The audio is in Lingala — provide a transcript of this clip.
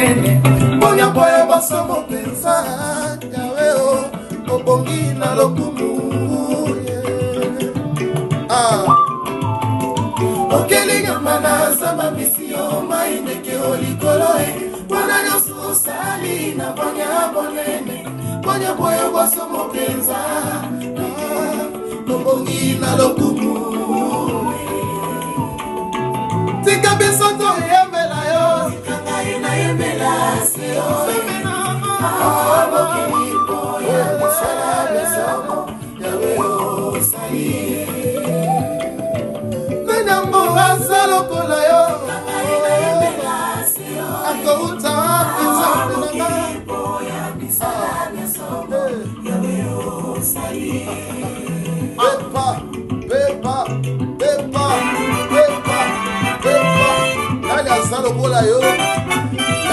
bonene Ponya boya basomo pensa Yawe o Obongi na lokumu Okelinga mana sama misio Maindeke olikoloe Wana nyosu sali na ponya bonene Ponya boya basomo pensa Obongi na lokumu Tika bisoto yemela yo Tika ina yemela siyo Mokini boya Misala besomo Yawe o sali Nenambo asalo kola yo Tika ina yemela siyo Ako uta pisa Mokini boya Misala besomo Yawe o sali Pepa, pepa, pepa, pepa, pepa. Nani asalo kola yo